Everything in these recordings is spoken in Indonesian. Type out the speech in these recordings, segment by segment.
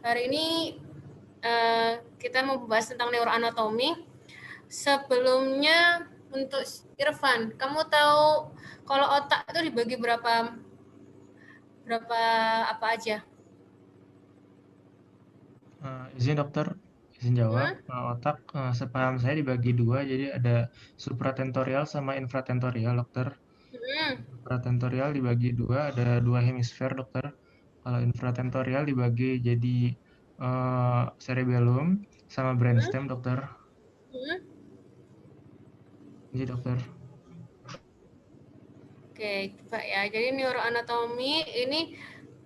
Hari ini kita mau membahas tentang neuroanatomi. Sebelumnya untuk Irfan, kamu tahu kalau otak itu dibagi berapa apa aja? Izin dokter, izin jawab. Otak sepaham saya dibagi dua, jadi ada supratentorial sama infratentorial dokter. Supratentorial dibagi dua, ada dua hemisfer dokter. Kalau infratentorial dibagi jadi cerebellum sama brainstem dokter. Jadi dokter. Oke, coba ya. Jadi neuroanatomi ini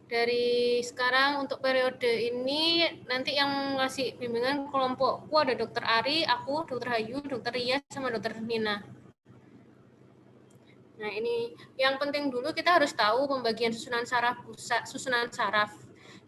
dari sekarang untuk periode ini nanti yang ngasih bimbingan kelompokku ada Dokter Ari, aku, Dokter Hayu, Dokter Ria, sama Dokter Nina. Nah, ini yang penting dulu kita harus tahu pembagian susunan saraf pusat, susunan saraf.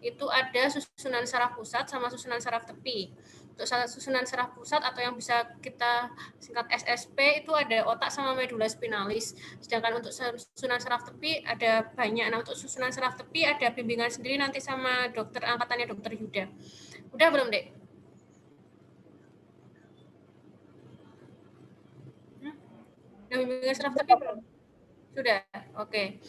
Itu ada susunan saraf pusat sama susunan saraf tepi. Untuk susunan saraf pusat atau yang bisa kita singkat SSP itu ada otak sama medula spinalis. Sedangkan untuk susunan saraf tepi ada banyak. Nah, untuk susunan saraf tepi ada bimbingan sendiri nanti sama dokter angkatannya Dokter Yuda. Udah belum, Dek? Udah bimbingan saraf tepi belum? Sudah, oke.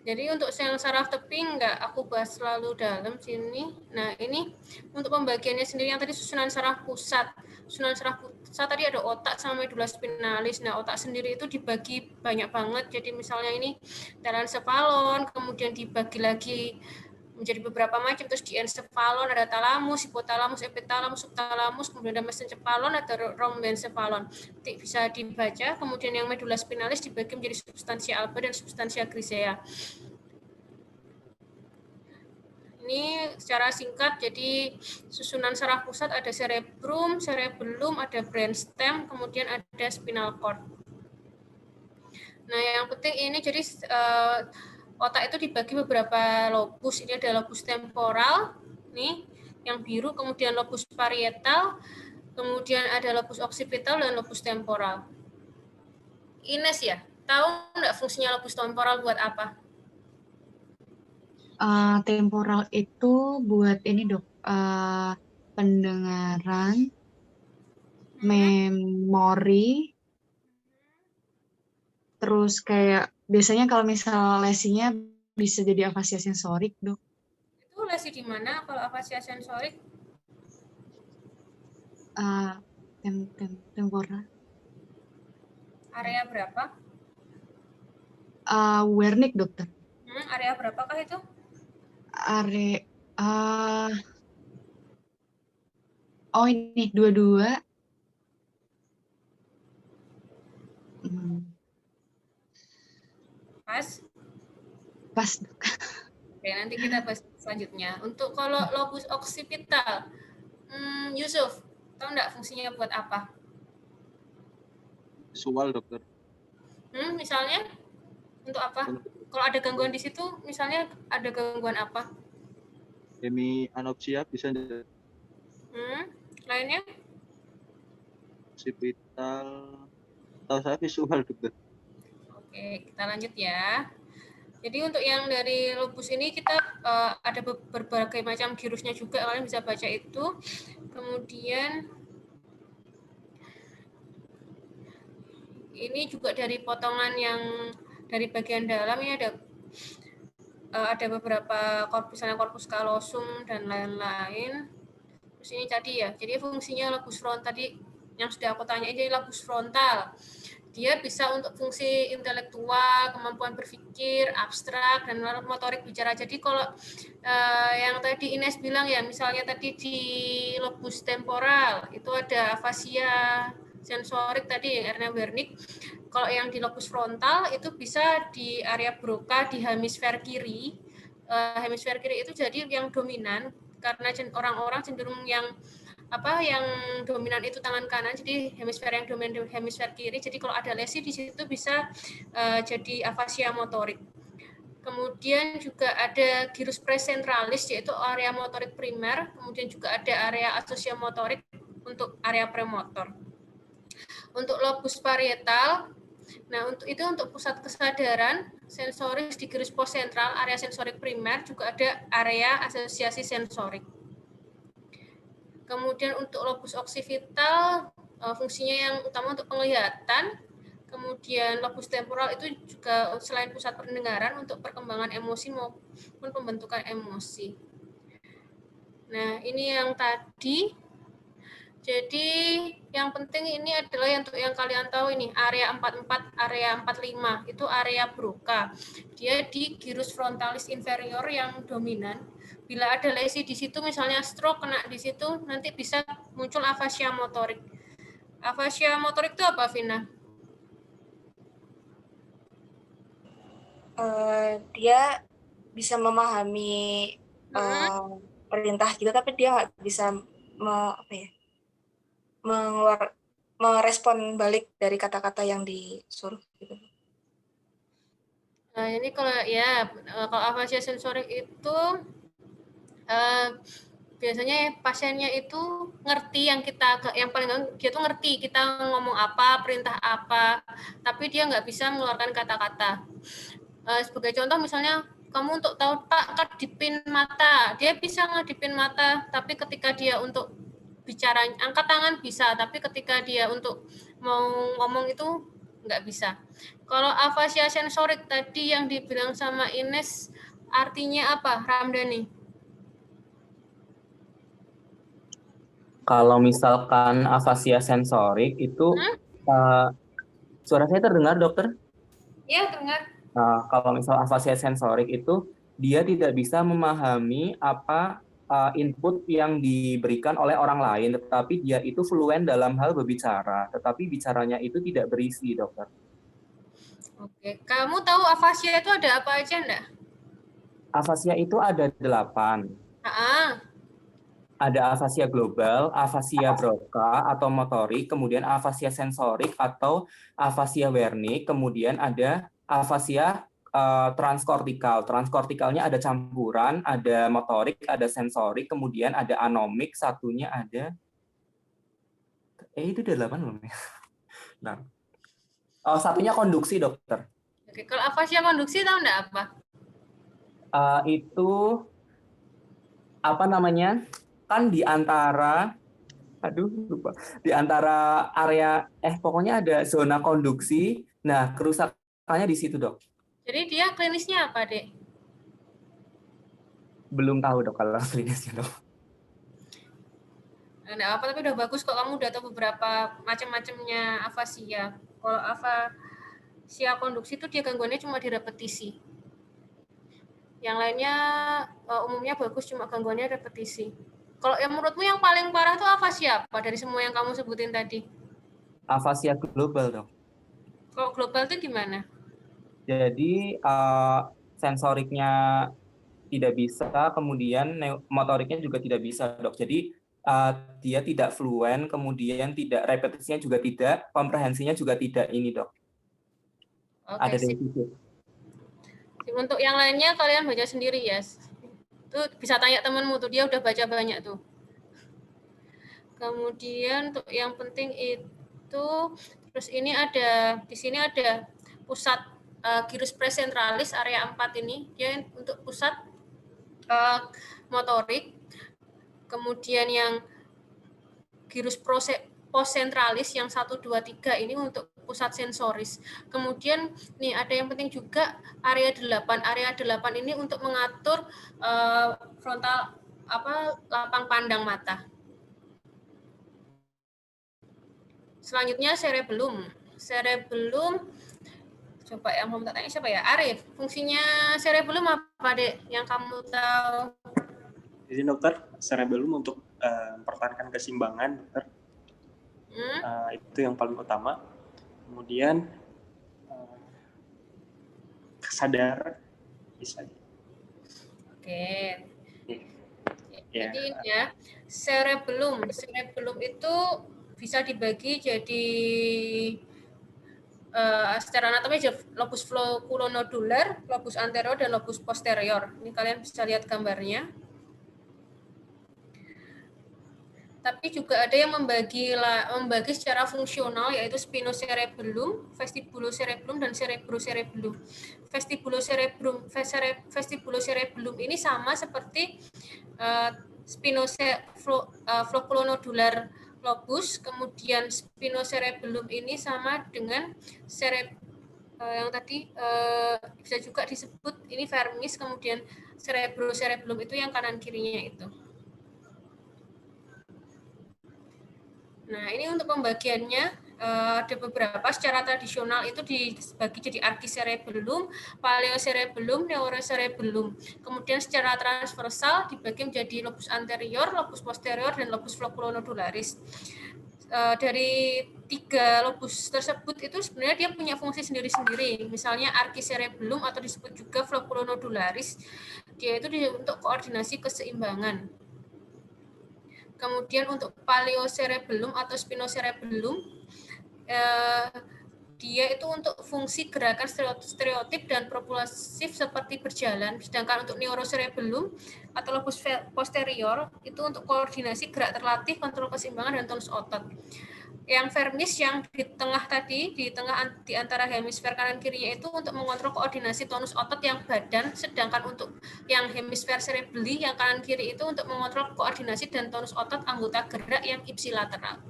Jadi untuk yang saraf tepi enggak aku bahas terlalu dalam sini. Nah, ini untuk pembagiannya sendiri yang tadi susunan saraf pusat. Susunan saraf pusat tadi ada otak sama medula spinalis. Nah, otak sendiri itu dibagi banyak banget. Jadi misalnya ini telencephalon, kemudian dibagi lagi menjadi beberapa macam, terus di encephalon ada talamus, hipotalamus, epitalamus, subtalamus, kemudian ada mesencephalon, ada rhombencephalon. Nanti bisa dibaca, kemudian yang medula spinalis dibagi menjadi substansia alba dan substansia grisea. Ini secara singkat, jadi susunan saraf pusat ada cerebrum, cerebellum, ada brainstem, kemudian ada spinal cord. Nah, yang penting ini jadi otak itu dibagi beberapa lobus. Ini ada lobus temporal, nih, yang biru, kemudian lobus parietal, kemudian ada lobus occipital dan lobus temporal. Ines ya, tahu nggak fungsinya lobus temporal buat apa? Temporal itu buat ini dok, pendengaran, memori, terus kayak biasanya kalau misal lesinya bisa jadi afasia sensorik dok. Itu lesi di mana kalau afasia sensorik? Temporal. Area berapa? Wernicke dokter. Area berapakah itu? Area ini dua-dua. Pas. Oke, nanti kita bahas selanjutnya. Untuk kalau lobus occipital, Yusuf, tahu nggak fungsinya buat apa? Visual dokter. Misalnya untuk apa? Kalau ada gangguan di situ, misalnya ada gangguan apa? Hemianopsia bisa. Lainnya? Occipital. Tahu saya visual dokter. Oke, kita lanjut ya. Jadi untuk yang dari lobus ini kita ada berbagai macam girusnya juga, kalian bisa baca itu. Kemudian ini juga dari potongan yang dari bagian dalam ini ada beberapa korpus callosum dan lain-lain. Terus ini tadi ya, jadi fungsinya lobus frontal tadi yang sudah aku tanya ini lobus frontal. Dia bisa untuk fungsi intelektual, kemampuan berpikir, abstrak, dan motorik bicara. Jadi kalau yang tadi Ines bilang ya, misalnya tadi di lobus temporal, itu ada afasia sensorik tadi, Ernest Wernicke. Kalau yang di lobus frontal, itu bisa di area Broca, di hemisfer kiri. Hemisfer kiri itu jadi yang dominan, karena orang-orang cenderung yang dominan itu tangan kanan, jadi hemisfer yang dominan hemisfer kiri. Jadi kalau ada lesi di situ bisa jadi afasia motorik. Kemudian juga ada gyrus presentralis yaitu area motorik primer, kemudian juga ada area asosiomotorik untuk area premotor. Untuk lobus parietal, nah itu untuk pusat kesadaran sensoris di gyrus postsentral, area sensorik primer, juga ada area asosiasi sensorik. Kemudian untuk lobus occipital fungsinya yang utama untuk penglihatan. Kemudian lobus temporal itu juga selain pusat pendengaran untuk perkembangan emosi maupun pembentukan emosi. Nah, ini yang tadi. Jadi yang penting ini adalah untuk yang kalian tahu ini area 44, area 45 itu area Broca. Dia di gyrus frontalis inferior yang dominan. Bila ada lesi di situ, misalnya stroke kena di situ, nanti bisa muncul afasia motorik. Afasia motorik itu apa, Vina? Dia bisa memahami perintah gitu, tapi dia nggak bisa merespon balik dari kata-kata yang disuruh gitu. Nah, ini kalau afasia sensorik itu biasanya pasiennya itu ngerti yang paling dia tuh ngerti kita ngomong apa, perintah apa, tapi dia nggak bisa mengeluarkan kata-kata. Sebagai contoh misalnya kamu untuk tahu Pak kedipin mata, dia bisa ngedipin mata, tapi ketika dia untuk bicara angkat tangan bisa, tapi ketika dia untuk mau ngomong itu nggak bisa. Kalau afasia sensorik tadi yang dibilang sama Ines artinya apa, Ramdhani? Kalau misalkan afasia sensorik itu suara saya terdengar, dokter? Iya, terdengar. Kalau misal afasia sensorik itu dia tidak bisa memahami apa input yang diberikan oleh orang lain, tetapi dia itu fluen dalam hal berbicara, tetapi bicaranya itu tidak berisi, dokter. Oke, kamu tahu afasia itu ada apa aja enggak? Afasia itu ada 8. Ada afasia global, afasia Broca atau motorik, kemudian afasia sensorik atau afasia Wernicke, kemudian ada afasia transkortikal. Transkortikalnya ada campuran, ada motorik, ada sensorik, kemudian ada anomik, satunya ada itu udah 8 belum ya? Nah. Satunya konduksi, dokter. Oke, kalau afasia konduksi tahu enggak apa? Itu apa namanya? Kan di antara lupa. Di antara area pokoknya ada zona konduksi. Nah, kerusakannya di situ, Dok. Jadi dia klinisnya apa, Dek? Belum tahu, Dok, kalau klinisnya, Dok. Enggak apa, tapi udah bagus kok kamu udah tahu beberapa macam-macamnya afasia. Kalau afasia konduksi itu dia gangguannya cuma di repetisi. Yang lainnya umumnya bagus, cuma gangguannya repetisi. Kalau yang menurutmu yang paling parah itu afasia apa dari semua yang kamu sebutin tadi? Afasia global, Dok. Kalau global itu gimana? Jadi sensoriknya tidak bisa, kemudian motoriknya juga tidak bisa, Dok. Jadi dia tidak fluen, kemudian tidak repetisinya juga tidak, komprehensinya juga tidak ini, Dok. Oke, ada defisit. Untuk yang lainnya kalian baca sendiri ya. Tuh bisa tanya temanmu tuh, dia udah baca banyak tuh. Kemudian untuk yang penting itu terus ini ada di sini ada pusat gyrus presentralis area 4 ini dia untuk pusat motorik. Kemudian yang gyrus postsentralis yang 1 2 3 ini untuk pusat sensoris. Kemudian nih ada yang penting juga area 8. Area 8 ini untuk mengatur frontal lapang pandang mata. Selanjutnya cerebellum. Cerebellum coba yang mau tanya siapa ya? Arif. Fungsinya cerebellum apa, Dek? Yang kamu tahu? Jadi dokter, cerebellum untuk mempertahankan keseimbangan, dokter. Itu yang paling utama. Kemudian kesadaran bisa. Oke. Ya. Jadi ya, cerebellum itu bisa dibagi jadi secara anatomi lobus floculonodular, lobus anterior dan lobus posterior. Ini kalian bisa lihat gambarnya. Tapi juga ada yang membagi secara fungsional yaitu spinocerebellum, vestibulocerebellum dan cerebrocerebellum. Vestibulocerebellum ini sama seperti flocculonodular lobus, kemudian spinocerebellum ini sama dengan yang tadi bisa juga disebut ini vermis, kemudian cerebellum itu yang kanan kirinya itu. Nah, ini untuk pembagiannya ada beberapa. Secara tradisional itu dibagi jadi archicerebellum, paleocerebellum, neurocerebellum. Kemudian secara transversal dibagi menjadi lobus anterior, lobus posterior, dan lobus flocculonodularis. Dari 3 lobus tersebut itu sebenarnya dia punya fungsi sendiri-sendiri. Misalnya archicerebellum atau disebut juga flocculonodularis, dia itu untuk koordinasi keseimbangan. Kemudian untuk paleocerebellum atau spinocerebellum, dia itu untuk fungsi gerakan stereotip dan propulsif seperti berjalan. Sedangkan untuk neurocerebellum atau lobus posterior itu untuk koordinasi gerak terlatih, kontrol keseimbangan, dan tonus otot. Yang vermis yang di tengah tadi, di antara hemisfer kanan kirinya itu untuk mengontrol koordinasi tonus otot yang badan, sedangkan untuk yang hemisfer cerebelli yang kanan kiri itu untuk mengontrol koordinasi dan tonus otot anggota gerak yang ipsilateral.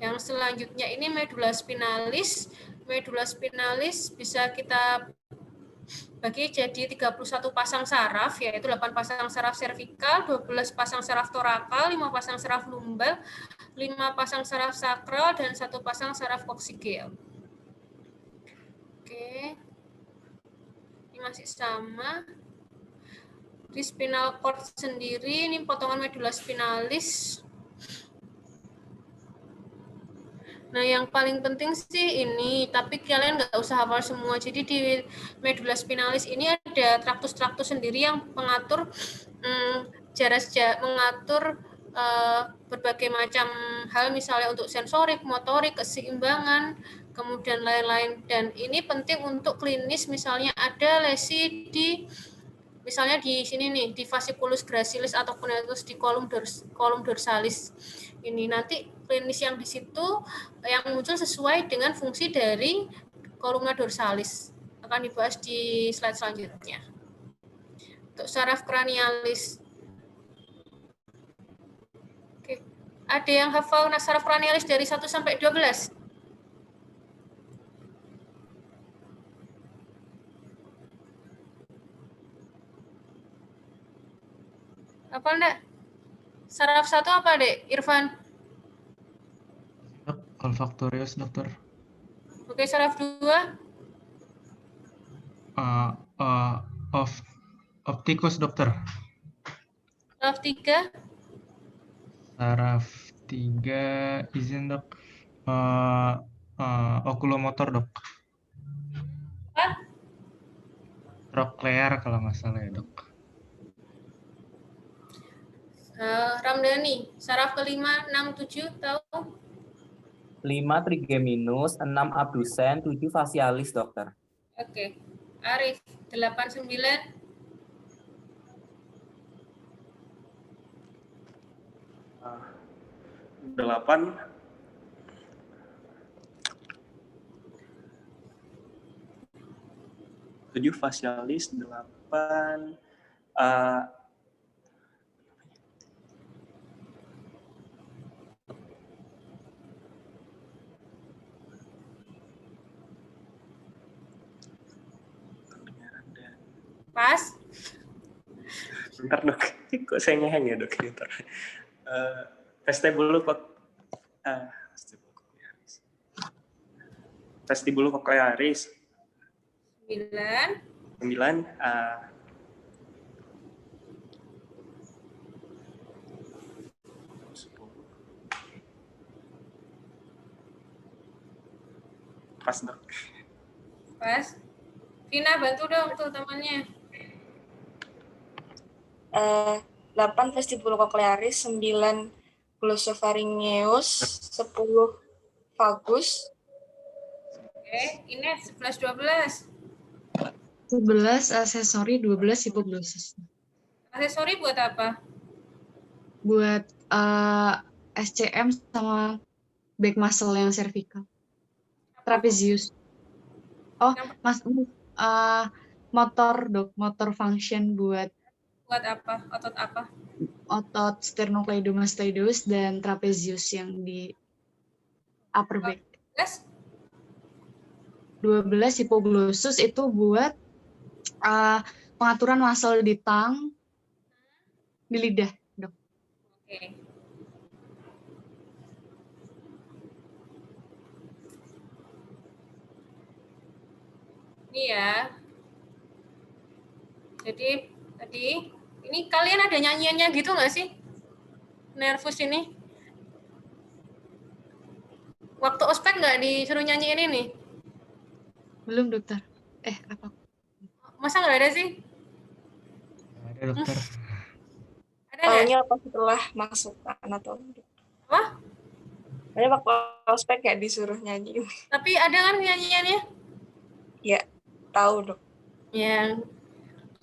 Yang selanjutnya ini medula spinalis. Medula spinalis bisa kita bagi jadi 31 pasang saraf, yaitu 8 pasang saraf servikal, 12 pasang saraf torakal, 5 pasang saraf lumbal, 5 pasang saraf sakral, dan 1 pasang saraf koksigel. Oke. Ini masih sama. Di spinal cord sendiri, ini potongan medula spinalis. Nah, yang paling penting sih ini, tapi kalian nggak usah hafal semua. Jadi di medula spinalis ini ada traktus-traktus sendiri yang mengatur mengatur berbagai macam hal, misalnya untuk sensorik, motorik, keseimbangan, kemudian lain-lain. Dan ini penting untuk klinis, misalnya ada lesi misalnya di sini nih, di fasciculus gracilis atau di kolum dorsalis. Ini nanti klinis yang di situ yang muncul sesuai dengan fungsi dari kolumna dorsalis. Akan dibahas di slide selanjutnya. Untuk saraf kranialis. Oke. Ada yang hafal saraf kranialis dari 1 sampai 12? Apa enggak? Saraf 1 apa, Dek? Irfan? Olfaktorius, dokter. Oke, saraf 2? Optikus, dokter. Saraf 3? Saraf 3, izin, dok. Okulomotor, dok. Apa? Troklear kalau nggak salah ya, dok. Ramdhani, saraf kelima, 6, 7, tahu? 5 trigeminus, 6 abdusen, 7 facialis, dokter. Oke. Arif, 8, 9. 8. 7 facialis, 8 Pas? Bentar, dok. Kok saya ngeheng ya, dok? Bentar. Vestibulum cochlearis. 9. Pas, dok. Pas. Vina, bantu dong tuh temannya. 8 vestibulum cochlearis, 9 glossopharyngeus, 10 vagus. Oke, ini 11, 12. 11 aksesori, 12 hipoglossus. Aksesori buat apa? Buat SCM sama back muscle yang cervical. Trapezius. Oh, Motor dok, motor function buat Buat apa? Otot apa? otot sternocleidomastoideus dan trapezius yang di upper back. Yes? 12 hipoglossus itu buat pengaturan muscle di tang, di lidah, dok. Oke. Ini ya. Jadi tadi ini kalian ada nyanyiannya gitu nggak sih? Nervus ini? Waktu ospek nggak disuruh nyanyiin ini? Belum dokter. Apa? Masa nggak ada sih? Ada dokter. Ada nggak? Taunya apa setelah masuk anatomi? Apa? Saya waktu ospek kayak disuruh nyanyi. Tapi ada kan nyanyiannya? Ya, tahu dok. Ya,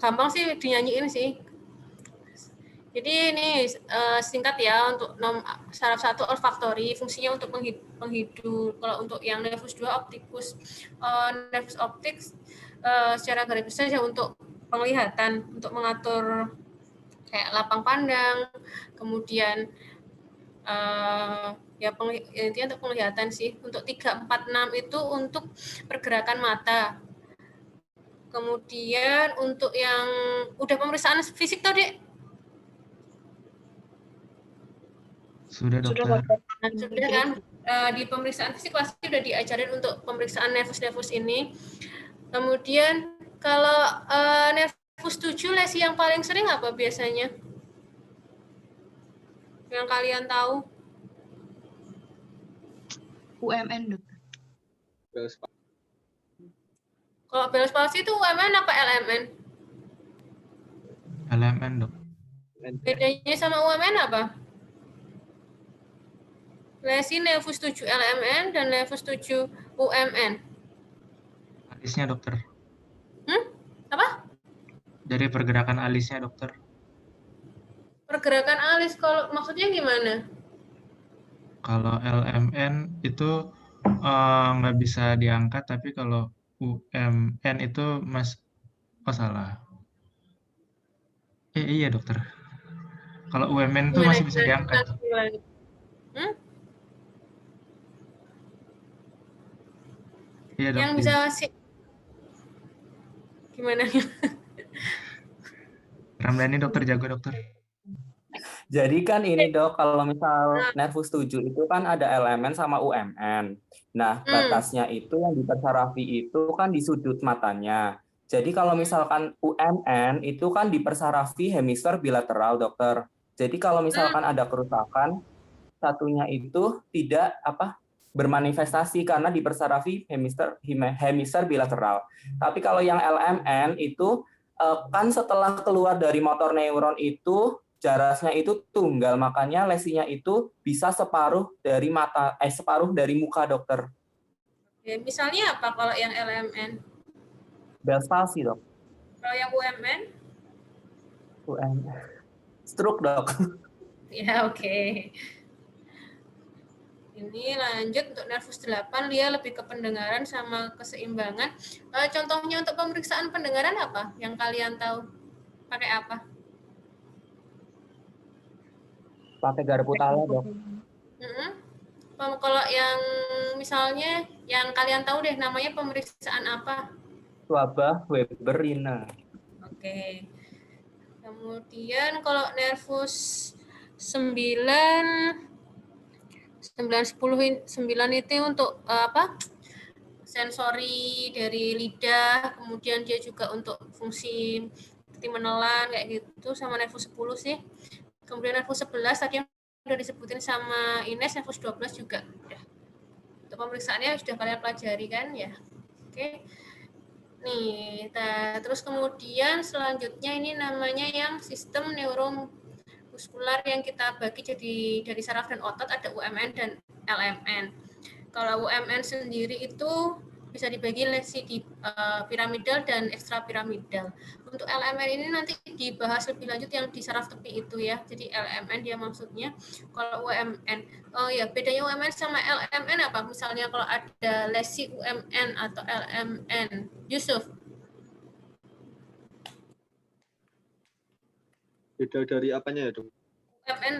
gampang sih dinyanyiin sih. Jadi ini singkat ya untuk saraf 1 olfaktori, fungsinya untuk penghidup. Kalau untuk yang nervus 2 optikus, nervus optik secara garis besar ya untuk penglihatan, untuk mengatur kayak lapang pandang, kemudian ya intinya untuk penglihatan sih. Untuk 3, 4, 6 itu untuk pergerakan mata. Kemudian untuk yang udah pemeriksaan fisik tadi. Sudah dokter. Nah, sudah kan di pemeriksaan fisik pasti sudah diajarin untuk pemeriksaan nervus-nervus ini. Kemudian kalau nervus 7 lesi yang paling sering apa biasanya? Yang kalian tahu? UMN dokter. Kalau Bell's palsy itu UMN apa LMN? LMN dok. Bedanya sama UMN apa? Lesi nervus 7 LMN dan nervus 7 UMN. Alisnya dokter. Apa? Dari pergerakan alisnya dokter. Pergerakan alis, kalau maksudnya gimana? Kalau LMN itu nggak bisa diangkat, tapi kalau UMN itu salah. Iya dokter. Kalau UMN itu masih bisa diangkat. Iya dok. Yang bisa sih gimana? Ramdhani dokter jago dokter. Jadi kan ini dok, kalau misal nervus 7 itu kan ada LMN sama UMN. Nah, batasnya itu yang dipersarafi itu kan di sudut matanya. Jadi kalau misalkan UMN itu kan dipersarafi hemisfer bilateral, dokter. Jadi kalau misalkan ada kerusakan, satunya itu tidak bermanifestasi karena dipersarafi hemisfer bilateral. Tapi kalau yang LMN itu kan setelah keluar dari motor neuron itu jarasnya itu tunggal, makanya lesinya itu bisa separuh dari muka, dokter. Ya, misalnya apa kalau yang LMN? Bell's palsy, dok. Kalau yang UMN? Stroke, dok. Ya, oke. Ini lanjut untuk nervus 8, dia lebih ke pendengaran sama keseimbangan. Contohnya untuk pemeriksaan pendengaran apa yang kalian tahu? Pakai apa? Pakai garpu tala, dok. Kalau yang misalnya yang kalian tahu deh namanya pemeriksaan apa? Swabach Weber Rina. Oke. Kemudian kalau nervus 9 10 9 itu untuk sensori dari lidah, kemudian dia juga untuk fungsi seperti menelan kayak gitu, sama nervus 10 sih. Kemudian nervus 11 tadi yang udah disebutin sama Ines, nervus 12 juga udah. Untuk pemeriksaannya sudah kalian pelajari kan ya. Oke. Nih, terus kemudian selanjutnya ini namanya yang sistem neuromuskular yang kita bagi jadi dari saraf dan otot, ada UMN dan LMN. Kalau UMN sendiri itu bisa dibagi lesi di piramidal dan ekstrapiramidal. Untuk LMN ini nanti dibahas lebih lanjut yang di saraf tepi itu ya. Jadi LMN dia maksudnya. Kalau UMN, bedanya UMN sama LMN apa? Misalnya kalau ada lesi UMN atau LMN, Yusuf. Beda dari apanya ya, Dok? UMN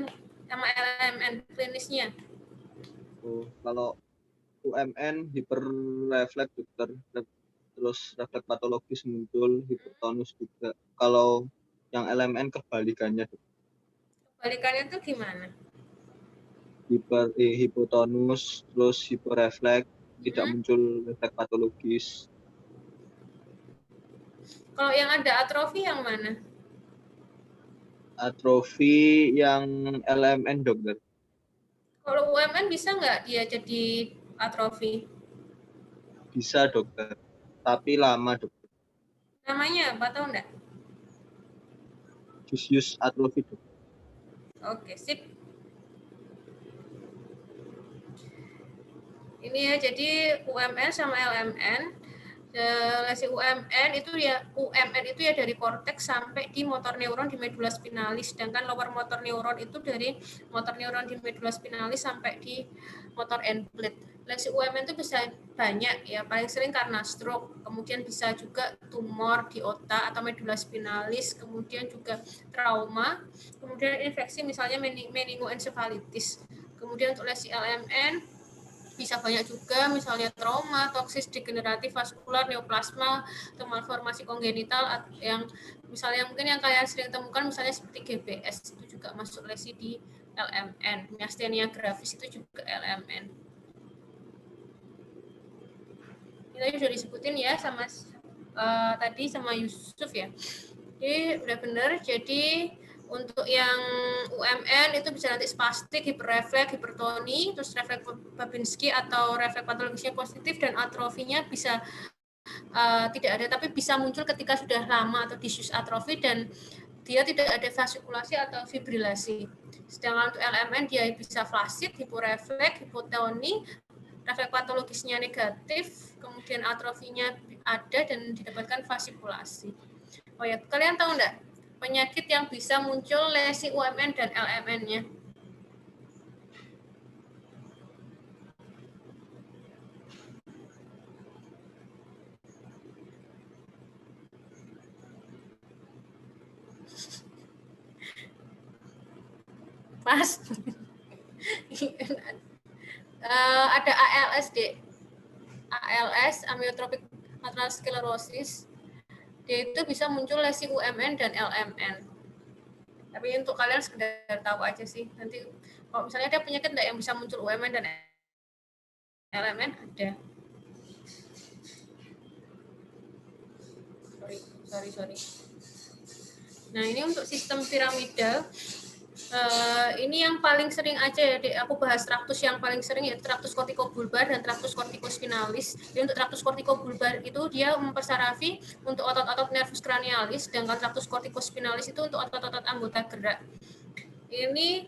sama LMN klinisnya. Oh, kalau UMN hiperrefleks dokter, terus refleks patologis muncul, hipertonus juga. Kalau yang LMN kebalikannya, Dok. Kebalikannya itu gimana? Hipotonus, terus hiperrefleks, tidak muncul refleks patologis. Kalau yang ada atrofi yang mana? Atrofi yang LMN, dokter. Kalau UMN bisa nggak dia jadi atrofi? Bisa, dokter. Tapi lama, dokter. Namanya apa tahu nggak? Diffuse atrofi, dokter. Oke, sip. Ini ya, jadi UMN sama LMN. Lesi UMN itu ya dari korteks sampai di motor neuron di medula spinalis, sedangkan lower motor neuron itu dari motor neuron di medula spinalis sampai di motor end plate. Lesi UMN itu bisa banyak ya, paling sering karena stroke, kemudian bisa juga tumor di otak atau medula spinalis, kemudian juga trauma, kemudian infeksi misalnya meningoencephalitis. Kemudian untuk lesi LMN bisa banyak juga, misalnya trauma, toksis, degeneratif, vaskular, neoplasma, atau malformasi kongenital yang misalnya mungkin yang kalian sering temukan misalnya seperti GBS itu juga masuk lesi di LMN. Myasthenia gravis itu juga LMN. Ini tadi sudah disebutin ya sama tadi sama Yusuf ya. Jadi udah benar. Jadi untuk yang UMN itu bisa nanti spastik, hiperrefleks, hipertoni, terus refleks Babinski atau refleks patologisnya positif, dan atrofinya bisa tidak ada, tapi bisa muncul ketika sudah lama atau diffuse atrofi dan dia tidak ada vasikulasi atau fibrilasi. Sedangkan untuk LMN dia bisa flasid, hiporefleks, hipotoni, refleks patologisnya negatif, kemudian atrofinya ada dan didapatkan vasikulasi. Oh ya, kalian tahu enggak penyakit yang bisa muncul lesi UMN dan LMN-nya? Pas. Ada ALS, Dek. ALS, amyotrophic lateral sclerosis. Dia itu bisa muncul lesi UMN dan LMN. Tapi untuk kalian sekedar tahu aja sih. Nanti kalau misalnya ada penyakit enggak yang bisa muncul UMN dan LMN, ada. Sorry. Nah, ini untuk sistem piramidal. Ini yang paling sering aja ya, Dek. Aku bahas traktus yang paling sering yaitu traktus kortikobulbar dan traktus kortikospinalis. Jadi untuk traktus kortikobulbar itu dia mempersarafi untuk otot-otot nervus cranialis, sedangkan traktus kortikospinalis itu untuk otot-otot anggota gerak. Ini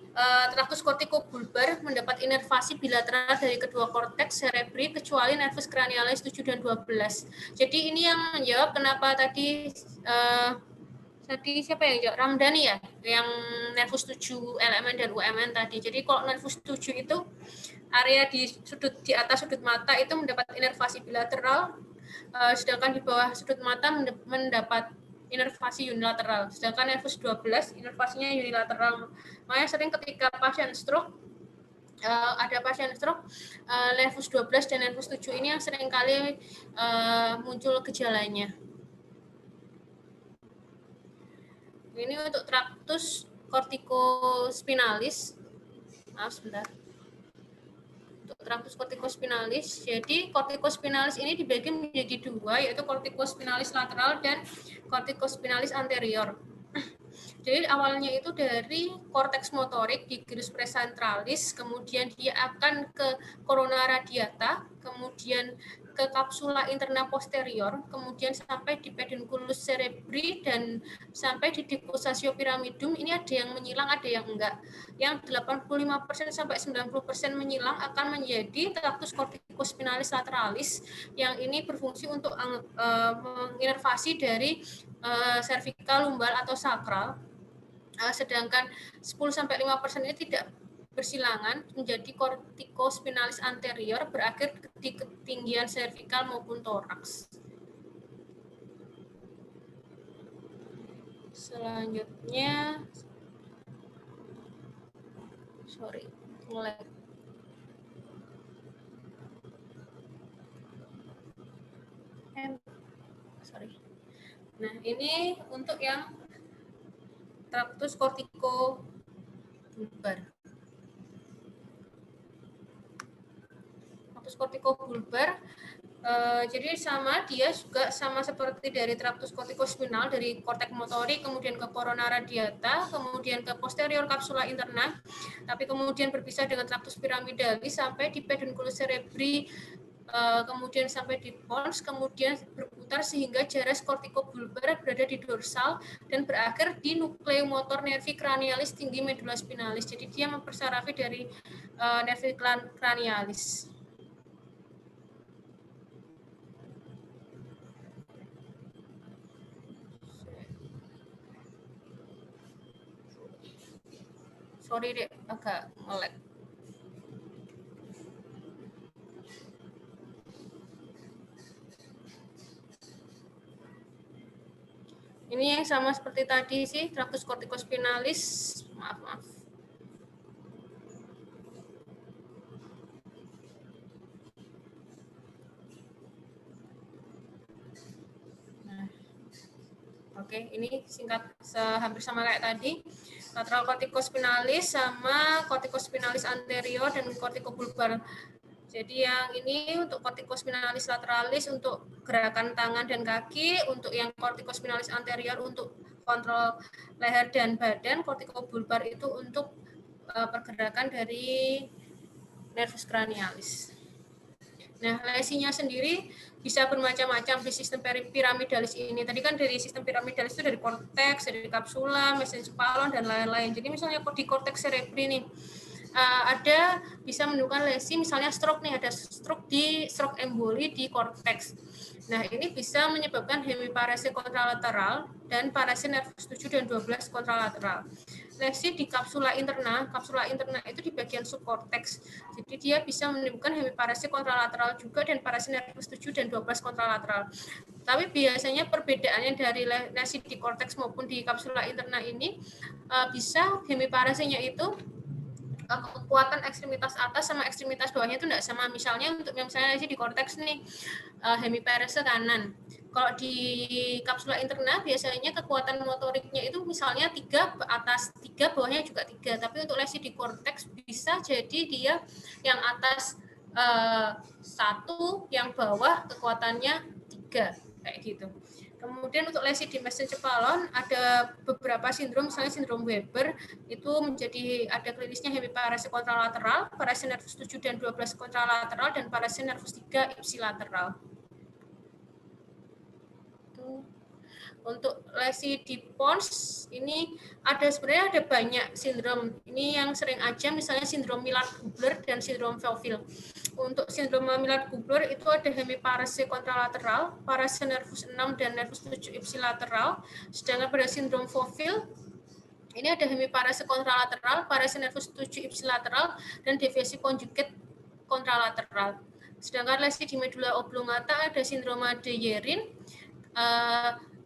traktus kortikobulbar mendapat inervasi bilateral dari kedua korteks cerebri kecuali nervus cranialis 7 dan 12. Jadi ini yang menjawab kenapa tadi siapa yang jawab? Ramdhani ya, yang nervus 7 LMN dan UMN tadi. Jadi kalau nervus 7 itu area di atas sudut mata itu mendapat inervasi bilateral, sedangkan di bawah sudut mata mendapat inervasi unilateral. Sedangkan nervus 12 inervasinya unilateral. Makanya sering ketika pasien stroke ada pasien stroke, nervus 12 dan nervus 7 ini yang sering kali muncul gejalanya. Ini untuk traktus kortikospinalis. Maaf sebentar. Untuk traktus kortikospinalis, jadi kortikospinalis ini dibagi menjadi dua, yaitu kortikospinalis lateral dan kortikospinalis anterior. Jadi awalnya itu dari korteks motorik di gyrus presentralis, kemudian dia akan ke corona radiata, kemudian ke kapsula interna posterior, kemudian sampai di pedunculus cerebri dan sampai di depossatio pyramidum. Ini ada yang menyilang, ada yang enggak. Yang 85% sampai 90% menyilang akan menjadi traktus kortikospinalis lateralis yang ini berfungsi untuk menginervasi dari cervical, lumbal atau sakral. Sedangkan 10-5% ini tidak bersilangan menjadi kortikospinalis anterior berakhir di ketinggian servikal maupun toraks. Selanjutnya, sorry, mulai. Sorry. Nah, ini untuk yang traktus kortikobulbar. Traktus kortikobulbar, jadi dia juga sama seperti dari traktus kortikospinal, dari korteks motorik, kemudian ke corona radiata, kemudian ke posterior capsula interna, tapi kemudian berpisah dengan traktus piramidalis sampai di pedunculus cerebri, kemudian sampai di pons, kemudian berputar sehingga jares kortikobulbar berada di dorsal dan berakhir di nukleomotor nervi cranialis tinggi medula spinalis. Jadi dia mempersarafi dari nervi cranialis. Sorry deh, agak nge-lag. Ini yang sama seperti tadi sih, traktus kortikospinalis. Maaf. Nah, oke, ini singkat hampir sama kayak tadi. Lateral kortikospinalis sama kortikospinalis anterior dan kortikobulbar. Jadi yang ini untuk kortikospinalis lateralis untuk gerakan tangan dan kaki, untuk yang kortikospinalis anterior untuk kontrol leher dan badan, kortikobulbar itu untuk pergerakan dari nervus cranialis. Nah, lesinya sendiri bisa bermacam-macam di sistem piramidalis ini. Tadi kan dari sistem piramidalis itu dari korteks, dari kapsula, mesencephalon, dan lain-lain. Jadi misalnya di korteks cerebri nih, ada bisa menimbulkan lesi, misalnya stroke nih, ada stroke emboli di korteks. Nah, ini bisa menyebabkan hemiparese kontralateral dan parese nervus 7 dan 12 kontralateral. Lesi di kapsula interna itu di bagian subkorteks. Jadi dia bisa menimbulkan hemiparese kontralateral juga dan parese nervus 7 dan 12 kontralateral. Tapi biasanya perbedaannya dari lesi di korteks maupun di kapsula interna ini bisa hemiparesenya itu kekuatan ekstremitas atas sama ekstremitas bawahnya itu tidak sama. Misalnya untuk lesi di korteks nih hemiparese kanan. Kalau di kapsula interna biasanya kekuatan motoriknya itu misalnya 3 atas 3, bawahnya juga 3. Tapi untuk lesi di korteks bisa jadi dia yang atas 1, yang bawah kekuatannya 3, kayak gitu. Kemudian untuk lesi di mesencephalon ada beberapa sindrom, misalnya sindrom Weber itu menjadi ada klinisnya hemiparese kontralateral, parese nervus 7 dan 12 kontralateral, dan parese nervus 3 ipsilateral. Untuk lesi di pons ini sebenarnya ada banyak sindrom. Ini yang sering aja misalnya sindrom Millard-Gubler dan sindrom Foveal. Untuk sindrom Millard-Gubler itu ada hemiparese kontralateral, parese nervus 6 dan nervus 7 ipsilateral. Sedangkan pada sindrom Foveal ini ada hemiparese kontralateral, parese nervus 7 ipsilateral, dan deviasi konjugat kontralateral. Sedangkan lesi di medula oblongata ada sindroma de Yerin,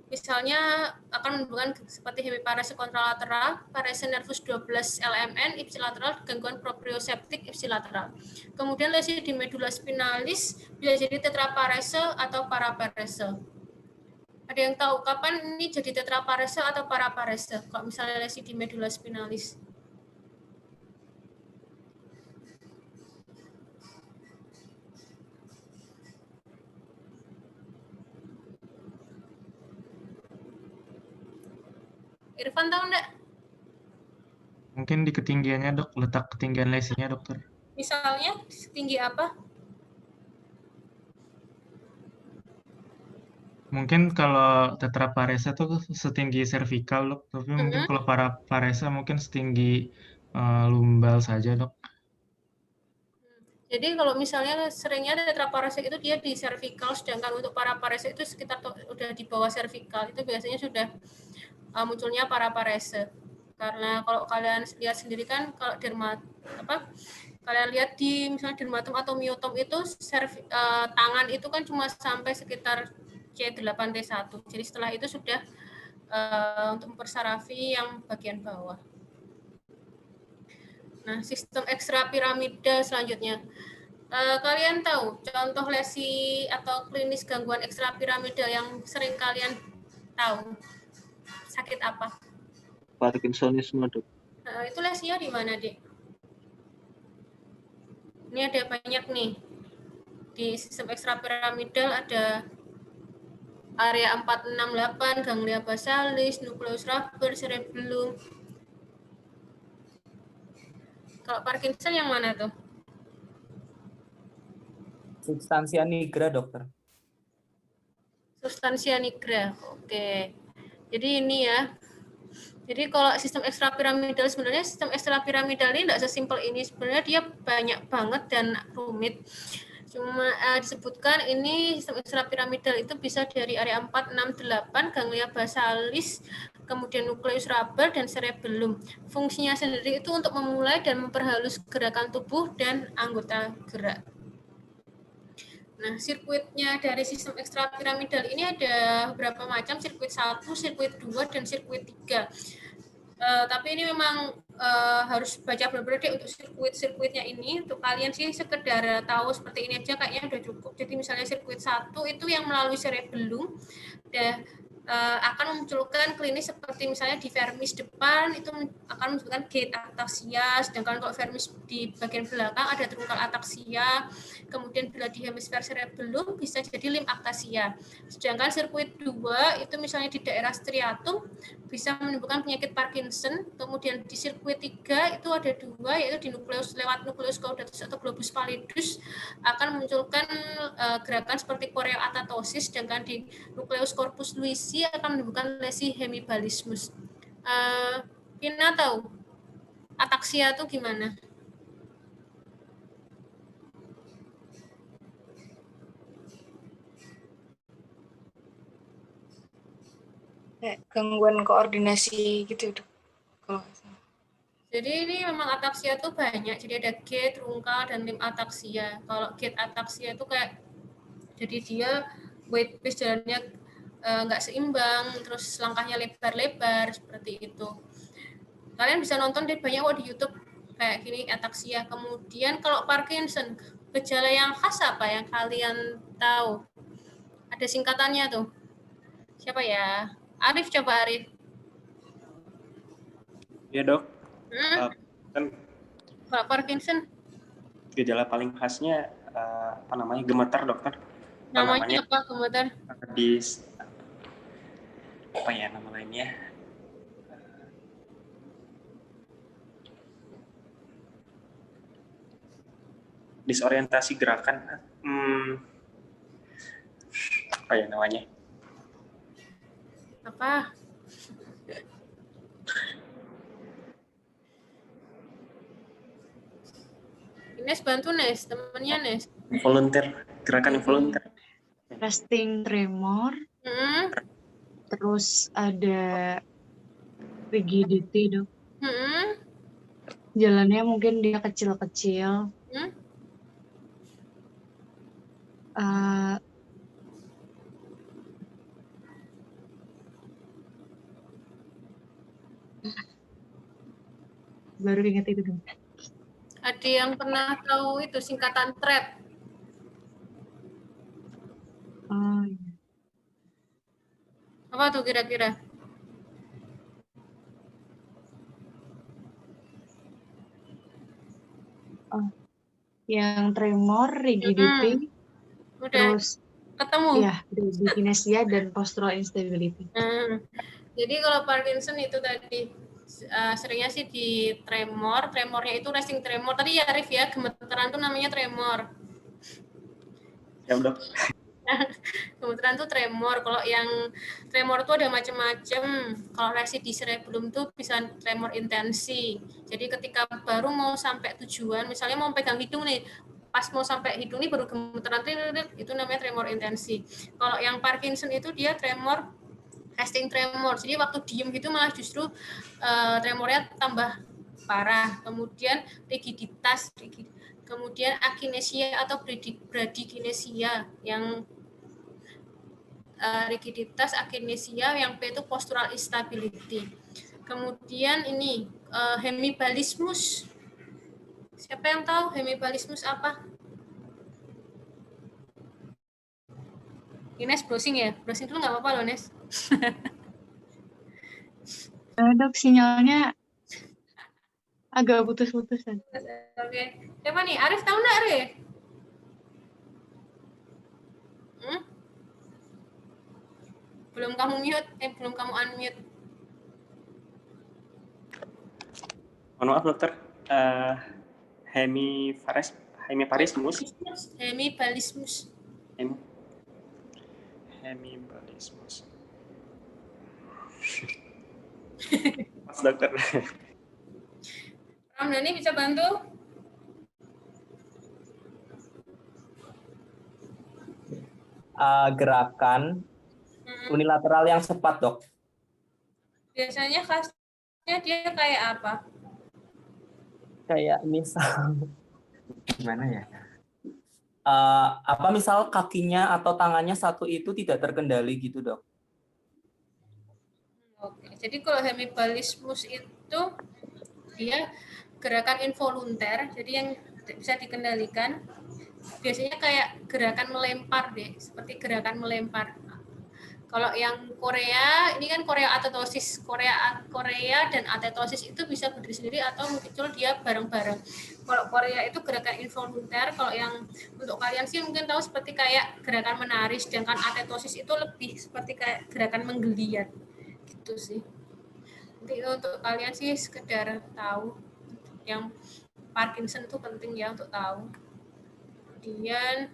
misalnya akan menimbulkan seperti hemiparese kontralateral, parese nervus 12 LMN ipsilateral, gangguan proprioseptik ipsilateral. Kemudian lesi di medula spinalis bisa jadi tetraparese atau paraparese. Ada yang tahu kapan ini jadi tetraparese atau paraparese? Kalau misalnya lesi di medula spinalis. Irfan tahu enggak? Mungkin di ketinggiannya, Dok, letak ketinggian lesinya, Dokter. Misalnya setinggi apa? Mungkin kalau tetraparese itu setinggi servikal, Dok. Tapi mungkin kalau paraparese mungkin setinggi lumbal saja, Dok. Jadi kalau misalnya seringnya tetraparese itu dia di servikal, sedangkan untuk paraparese itu sekitar udah di bawah servikal. Itu biasanya sudah munculnya paraparese. Karena kalau kalian lihat sendiri kan kalau kalian lihat di misalnya dermatom atau myotom itu tangan itu kan cuma sampai sekitar C8T1. Jadi setelah itu sudah untuk mempersarafi yang bagian bawah. Nah, sistem ekstrapiramida selanjutnya. Kalian tahu contoh lesi atau klinis gangguan ekstrapiramidal yang sering kalian tahu? Sakit apa? Parkinsonisme, Dok. Itu lesinya di mana, Dik? Ini ada banyak nih. Di sistem ekstrapiramidal ada area 468, ganglia basalis, nucleus rubber, cerebellum. Kalau Parkinson yang mana tuh? Substansia nigra, dokter. Substansia nigra. Oke. Jadi ini ya. Jadi kalau sistem ekstrapiramidal, sebenarnya sistem ekstrapiramidal ini tidak sesimpel ini. Sebenarnya dia banyak banget dan rumit. Cuma disebutkan ini sistem ekstrapiramidal itu bisa dari area 468, ganglia basalis, kemudian nucleus rubber, dan cerebellum. Fungsinya sendiri itu untuk memulai dan memperhalus gerakan tubuh dan anggota gerak. Nah, sirkuitnya dari sistem ekstrapiramidal ini ada beberapa macam, sirkuit 1, sirkuit 2, dan sirkuit 3. Tapi ini memang harus baca benar-benar untuk sirkuit-sirkuitnya ini. Untuk kalian sih sekedar tahu seperti ini aja kayaknya udah cukup. Jadi misalnya sirkuit 1 itu yang melalui cerebellum akan memunculkan klinis seperti misalnya di vermis depan itu akan menunjukkan gait ataxia, sedangkan kalau vermis di bagian belakang ada truncal ataxia, kemudian bila di hemisfer cerebellum bisa jadi limb ataxia. Sedangkan sirkuit 2 itu misalnya di daerah striatum bisa menimbulkan penyakit Parkinson, kemudian di sirkuit 3 itu ada 2 yaitu di nukleus lewat nukleus caudatus atau globus pallidus akan memunculkan gerakan seperti choreoatatosis, sedangkan di nukleus corpus luisi akan menimbulkan lesi hemibalismus. Pina tahu ataksia itu gimana? Gangguan koordinasi gitu, Dok. Kalau jadi ini memang ataksia tuh banyak. Jadi ada gait, truncal, dan limb ataksia. Kalau gait ataksia itu kayak jadi dia weight base jalannya nggak seimbang, terus langkahnya lebar-lebar seperti itu. Kalian bisa nonton di banyak di YouTube kayak gini ataksia. Kemudian kalau Parkinson, gejala yang khas apa yang kalian tahu? Ada singkatannya tuh. Siapa ya? Arif, coba Arif. Ya, Dok. Kan Pak Parkinson. Gejala paling khasnya apa namanya? Gemetar, dokter. Namanya apa gemetar? Apa ya nama lainnya? Disorientasi gerakan. Apa ya namanya? Apa? Ines bantu Nes, temennya Nes. Volunteer, gerakan volunteer. Resting tremor, terus ada rigidity, Dok. Jalannya mungkin dia kecil-kecil. Baru ingat itu, Dok. Ada yang pernah tahu itu singkatan TREP? Oh, iya. Apa tuh kira-kira? Oh, yang tremor, rigidity, terus ketemu. Ya, bradykinesia dan postural instability. Jadi kalau Parkinson itu tadi seringnya sih di tremor, tremornya itu resting tremor. Tadi ya Arif ya, gemetaran tuh namanya tremor. Ya, Dok. Gemetaran tuh tremor. Kalau yang tremor tuh ada macam-macam. Kalau lesi di cerebellum tuh bisa tremor intensi. Jadi ketika baru mau sampai tujuan, misalnya mau pegang hidung nih, pas mau sampai hidung nih baru gemetaran, itu namanya tremor intensi. Kalau yang Parkinson itu dia tremor resting tremor, jadi waktu diem gitu malah justru tremornya tambah parah. Kemudian rigiditas, kemudian akinesia atau bradykinesia yang rigiditas, akinesia, yang P itu postural instability. Kemudian ini hemibalismus. Siapa yang tahu hemibalismus apa? Ines browsing ya? Browsing dulu nggak apa-apa loh, Nes. Dok, sinyalnya agak putus-putusan. Oke. Siapa nih? Arif tahu nggak, Arif? Belum kamu mute, belum kamu unmute. Mohon maaf dokter, hemibalismus. Hemibalismus. Hemibalismus. Mas dokter. Ramdhani bisa bantu? Gerakan unilateral yang cepat, Dok. Biasanya khasnya dia kayak apa? Kayak misal gimana ya? Misal kakinya atau tangannya satu itu tidak terkendali gitu, Dok. Oke, jadi kalau hemibalismus itu dia gerakan involunter, jadi yang bisa dikendalikan. Biasanya kayak gerakan melempar deh, seperti gerakan melempar. Kalau yang Korea, ini kan Korea atetosis. Korea dan atetosis itu bisa berdiri sendiri atau muncul dia bareng-bareng. Kalau Korea itu gerakan involunter, kalau yang untuk kalian sih mungkin tahu seperti kayak gerakan menari, sedangkan atetosis itu lebih seperti kayak gerakan menggeliat. Gitu sih. Nanti untuk kalian sih sekedar tahu. Yang Parkinson itu penting ya untuk tahu. Kemudian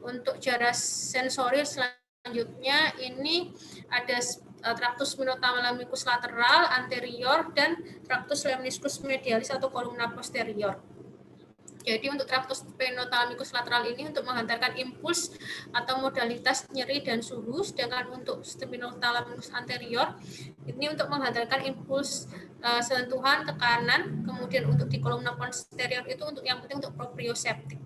untuk jarak sensori selanjutnya ini ada tractus spinothalamikus lateral anterior dan tractus lemniscus medialis atau kolumna posterior. Jadi untuk tractus spinothalamikus lateral ini untuk menghantarkan impuls atau modalitas nyeri dan suhu, sedangkan untuk spinothalamikus anterior ini untuk menghantarkan impuls sentuhan, tekanan, kemudian untuk di kolumna posterior itu untuk yang penting untuk proprioseptik.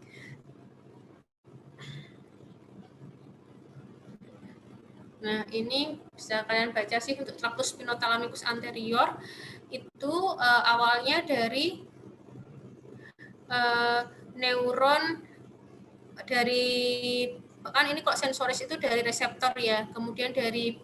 Nah, ini bisa kalian baca sih untuk tractus spinothalamikus anterior itu awalnya dari neuron dari kan ini kok sensoris itu dari reseptor ya, kemudian dari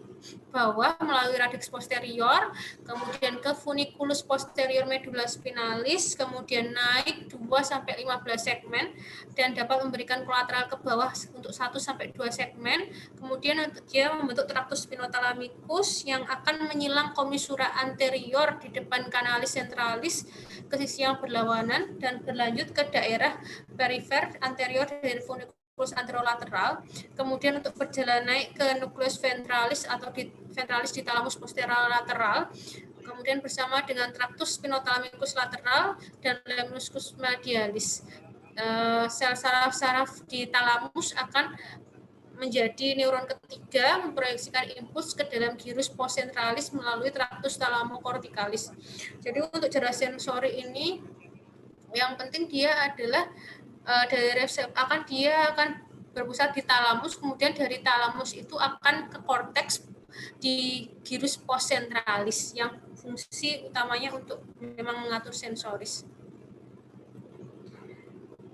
bawah melalui radix posterior, kemudian ke funiculus posterior medulla spinalis, kemudian naik 2-15 segmen dan dapat memberikan kolateral ke bawah untuk 1-2 segmen, kemudian dia membentuk tractus spinothalamikus yang akan menyilang komisura anterior di depan kanalis centralis ke sisi yang berlawanan dan berlanjut ke daerah perifer anterior dari funiculus anterolateral, kemudian untuk berjalan naik ke nukleus ventralis atau ventralis di thalamus posterolateral, kemudian bersama dengan tractus spinothalamikus lateral dan lemniscus medialis. Sel saraf-saraf di thalamus akan menjadi neuron ketiga memproyeksikan impuls ke dalam gyrus postcentralis melalui tractus thalamocorticalis. Jadi untuk jarak sensori ini yang penting dia adalah dari resep dia akan berpusat di talamus, kemudian dari talamus itu akan ke korteks di gyrus postcentralis yang fungsi utamanya untuk memang mengatur sensoris.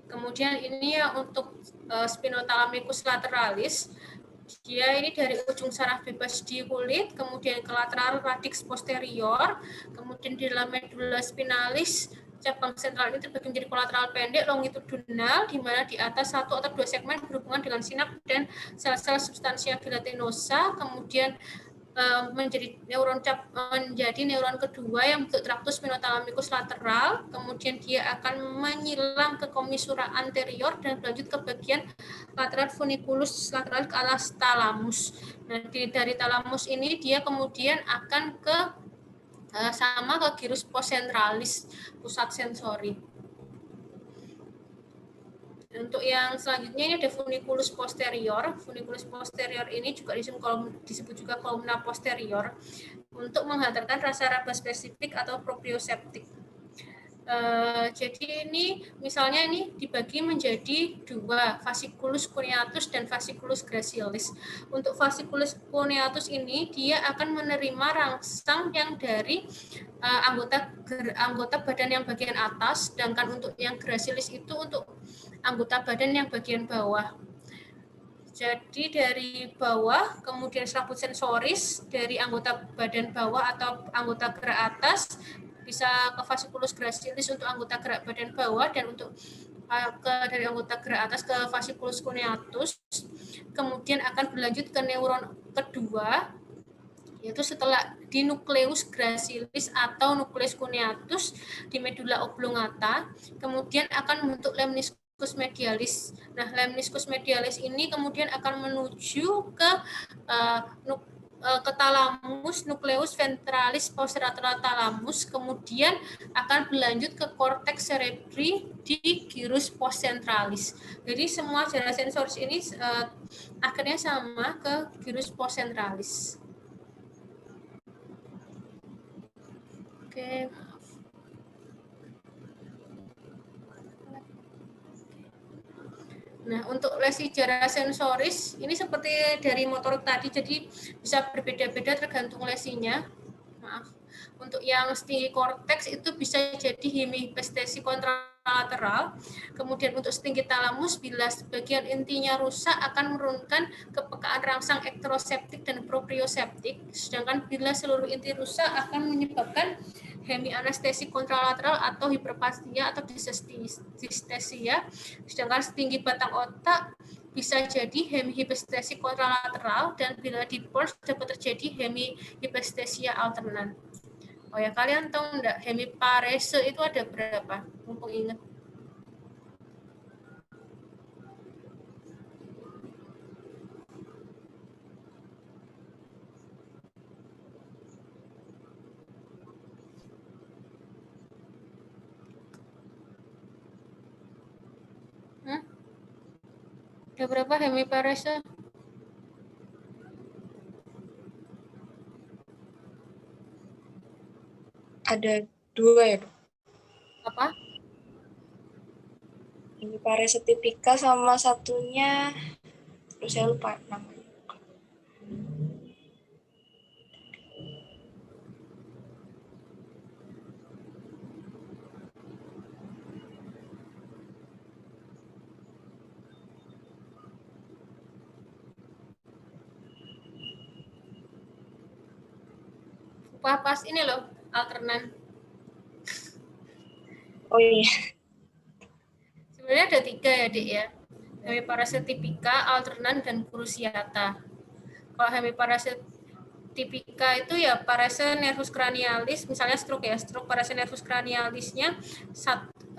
Kemudian ini ya untuk spinothalamikus lateralis, dia ini dari ujung saraf bebas di kulit, kemudian ke lateral radix posterior, kemudian di dalam medulla spinalis, cabang sentral ini terbagi menjadi kolateral pendek longitudinal, di mana di atas 1 atau 2 segmen berhubungan dengan sinap dan sel-sel substansia gelatinosa, kemudian menjadi neuron kedua yang bentuk tractus spinothalamikus lateral, kemudian dia akan menyilang ke komisura anterior dan berlanjut ke bagian lateral funiculus lateral ke alas thalamus. Nah, dari thalamus ini dia kemudian akan ke sama ke gyrus postcentralis, pusat sensori. Untuk yang selanjutnya ini ada funiculus posterior. Funiculus posterior ini juga disebut juga kolumna posterior untuk menghantarkan rasa raba spesifik atau proprioseptik. Jadi ini misalnya ini dibagi menjadi dua, fasciculus cuneatus dan fasciculus gracilis. Untuk fasciculus cuneatus ini dia akan menerima rangsang yang dari anggota badan yang bagian atas, sedangkan untuk yang gracilis itu untuk anggota badan yang bagian bawah. Jadi dari bawah, kemudian selaput sensoris dari anggota badan bawah atau anggota gerak atas bisa ke fasciculus gracilis untuk anggota gerak badan bawah, dan untuk dari anggota gerak atas ke fasciculus cuneatus. Kemudian akan berlanjut ke neuron kedua, yaitu setelah di nukleus gracilis atau nukleus cuneatus di medula oblongata, kemudian akan membentuk lemniscus medialis. Nah, lemniscus medialis ini kemudian akan menuju ke talamus, nukleus ventralis postlateral talamus, kemudian akan berlanjut ke korteks cerebri di gyrus postcentralis. Jadi semua jarak sensoris ini akhirnya sama ke gyrus postcentralis. Oke. Nah, untuk lesi jarak sensoris ini seperti dari motorik tadi, jadi bisa berbeda-beda tergantung lesinya. Maaf. Untuk yang setinggi korteks itu bisa jadi hemihipestesi kontralateral. Kemudian untuk setinggi talamus, bila bagian intinya rusak akan menurunkan kepekaan rangsang ekstroseptik dan proprioseptik. Sedangkan bila seluruh inti rusak akan menyebabkan hemianestesi kontralateral atau hiperplasia atau distesia. Sedangkan setinggi batang otak bisa jadi hemihipestesi kontralateral, dan bila di pors dapat terjadi hemihipestesia alternan. Oh ya, kalian tahu enggak hemiparese itu ada berapa? Mumpung ingat. Ada berapa hemiparese? Ada 2 ya, Dok? Apa? Hemiparese tipika sama satunya, terus saya lupa namanya. Pas ini loh, alternan. Oh iya. Sebenarnya ada 3 ya, Dik ya. Hemiparese tipika, alternan, dan cruciata. Kalau hemiparese tipika itu ya parese nervus cranialis, misalnya stroke ya, stroke parese nervus cranialisnya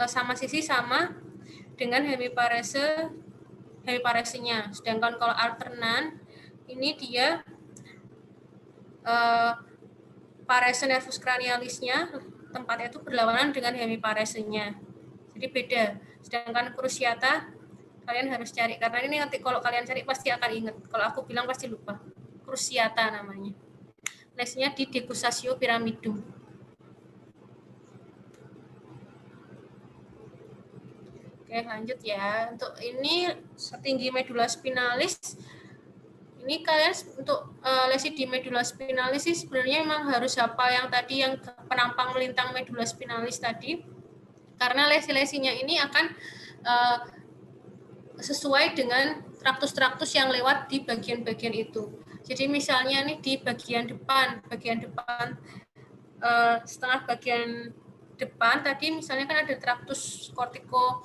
sama sisi sama dengan hemiparesenya. Sedangkan kalau alternan ini dia parese nervus cranialisnya tempatnya itu berlawanan dengan hemiparesenya. Jadi beda. Sedangkan cruciata kalian harus cari, karena ini nanti kalau kalian cari pasti akan ingat. Kalau aku bilang pasti lupa. Cruciata namanya. Lesinya di decussatio pyramidum. Oke, lanjut ya. Untuk ini setinggi medula spinalis. Ini kalian untuk lesi di medula spinalis sih sebenarnya memang harus hafal yang tadi, yang penampang melintang medula spinalis tadi. Karena lesi-lesinya ini akan sesuai dengan traktus-traktus yang lewat di bagian-bagian itu. Jadi misalnya nih di bagian depan setengah bagian depan tadi misalnya kan ada traktus kortiko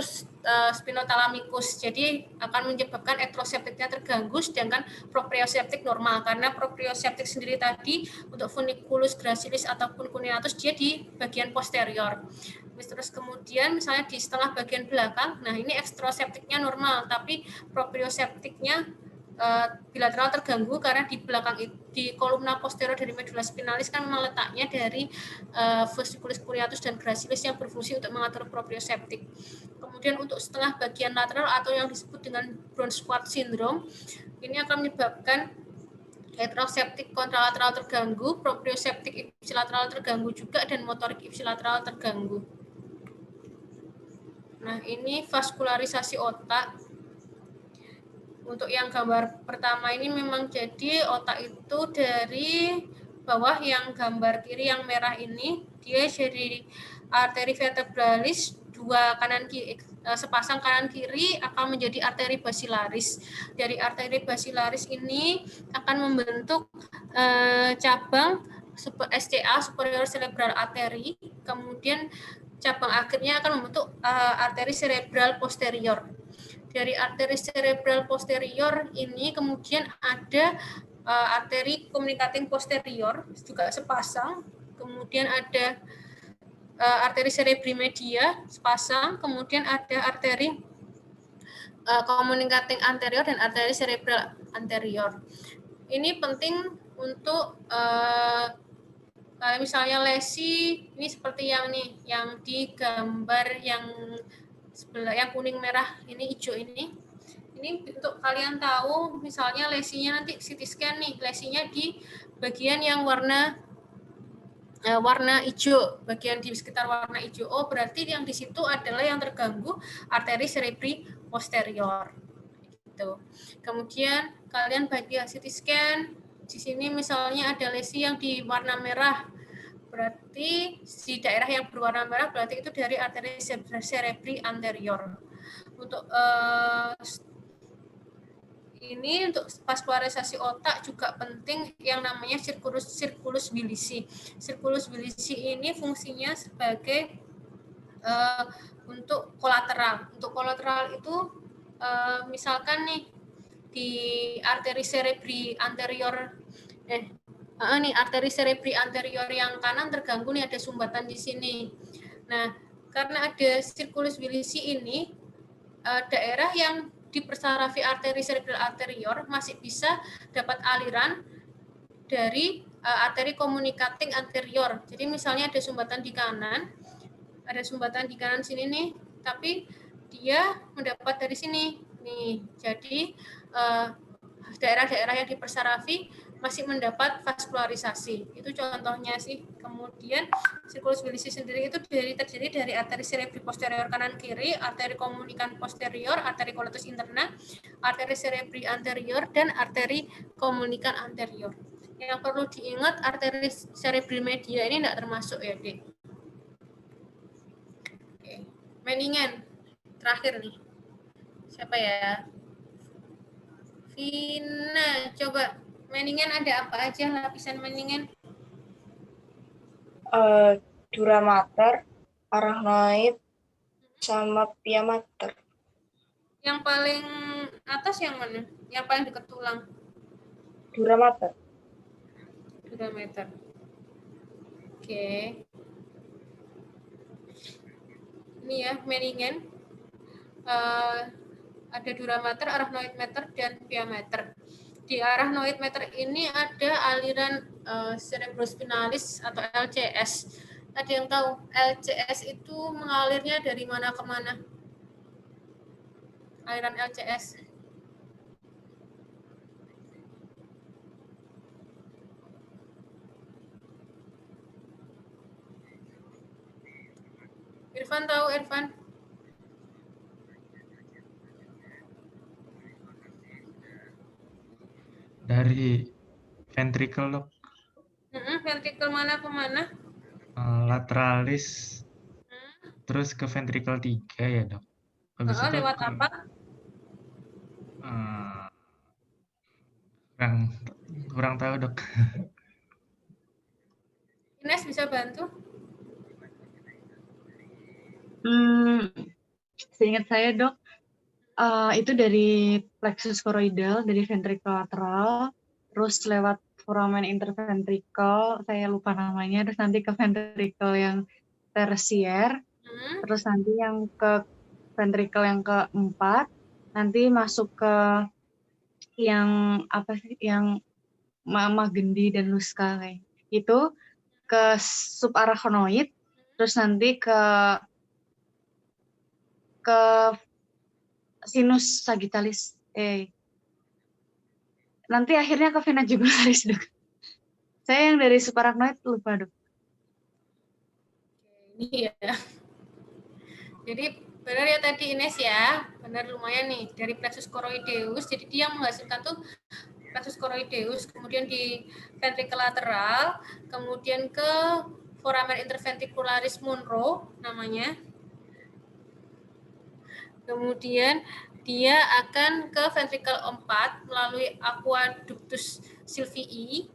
traktus spinothalamikus. Jadi akan menyebabkan ekstroseptiknya terganggu, sedangkan proprioseptik normal, karena proprioseptik sendiri tadi untuk funiculus gracilis ataupun cuneatus dia di bagian posterior. Terus kemudian misalnya di setengah bagian belakang, nah ini ekstroseptiknya normal, tapi proprioseptiknya bilateral terganggu karena di belakang di kolumna posterior dari medula spinalis kan memang letaknya dari fasciculus cuneatus dan gracilis yang berfungsi untuk mengatur proprioseptik. Kemudian untuk setengah bagian lateral atau yang disebut dengan Brown-Schwartz syndrome, ini akan menyebabkan retroseptik kontralateral terganggu, proprioseptik ipsilateral terganggu juga, dan motorik ipsilateral terganggu. Nah, ini vaskularisasi otak. Untuk yang gambar pertama ini memang jadi otak itu dari bawah, yang gambar kiri yang merah ini dia jadi arteri vertebralis dua kanan kiri, sepasang kanan kiri akan menjadi arteri basilaris. Dari arteri basilaris ini akan membentuk cabang SCA, superior cerebral artery, kemudian cabang akhirnya akan membentuk arteri cerebral posterior. Dari arteri cerebral posterior ini kemudian ada arteri communicating posterior juga sepasang, kemudian ada arteri cerebri media sepasang, kemudian ada arteri communicating anterior dan arteri cerebral anterior. Ini penting untuk misalnya lesi ini seperti yang nih, yang di gambar yang sebelah yang kuning merah ini, hijau ini untuk kalian tahu, misalnya lesinya nanti CT scan nih, lesinya di bagian yang warna hijau, bagian di sekitar warna hijau. Oh, berarti yang di situ adalah yang terganggu arteri cerebri posterior. Gitu. Kemudian kalian bagi CT scan, di sini misalnya ada lesi yang di warna merah. Berarti di daerah yang berwarna merah berarti itu dari arteri cerebri anterior. Untuk ini untuk vaskularisasi otak juga penting yang namanya sirkulus bilisi. Sirkulus bilisi ini fungsinya sebagai untuk kolateral. Untuk kolateral itu misalkan nih di arteri cerebri anterior arteri cerebri anterior yang kanan terganggu nih, ada sumbatan di sini. Nah, karena ada sirkulus bilisi ini, daerah yang dipersarafi arteri cerebral anterior masih bisa dapat aliran dari arteri communicating anterior. Jadi misalnya ada sumbatan di kanan sini nih, tapi dia mendapat dari sini nih. Jadi daerah-daerah yang dipersarafi masih mendapat vaskularisasi. Itu contohnya sih. Kemudian sirkulus bilisi sendiri itu terdiri dari arteri cerebri posterior kanan kiri, arteri komunikan posterior, arteri coletus interna, arteri cerebri anterior, dan arteri komunikan anterior. Yang perlu diingat, arteri cerebri media ini tidak termasuk ya, Dek. Oke. Meiningen terakhir nih. Siapa ya? Vina, coba. Meiningen ada apa aja lapisan Meiningen? Dura mater, arachnoid, sama pia mater. Yang paling atas yang mana? Yang paling dekat tulang? Dura mater. Dura mater. Oke. Ini ya, Meiningen. Ada dura mater, arachnoid mater, dan pia mater. Di arachnoid mater ini ada aliran cerebrospinalis atau LCS. Ada yang tahu LCS itu mengalirnya dari mana ke mana? Aliran LCS. Irfan tahu, Irfan? Dari ventricle, Dok. Ventricle mana ke mana? Lateralis. Terus ke ventricle 3 ya, Dok. Habis itu Lewat apa? kurang tahu, Dok. Ines bisa bantu? Seingat saya, Dok, itu dari plexus choroidal, dari ventricle lateral, terus lewat foramen interventricle, saya lupa namanya, terus nanti ke ventricle yang tersier, terus nanti yang ke ventricle yang keempat, nanti masuk ke yang apa sih, yang Magendie dan Luska kayak itu, ke subarachnoid, terus nanti ke sinus sagittalis. nanti akhirnya ke vena jugularis, Dok. Saya yang dari subarachnoid lupa, Dok. Ini ya. Jadi benar ya tadi Ines ya, benar lumayan nih dari plexus choroideus. Jadi dia menghasilkan tuh plexus choroideus, kemudian di ventricle lateral, kemudian ke foramen interventricularis Monro namanya. Kemudian dia akan ke ventricle 4 melalui aqueductus sylvii,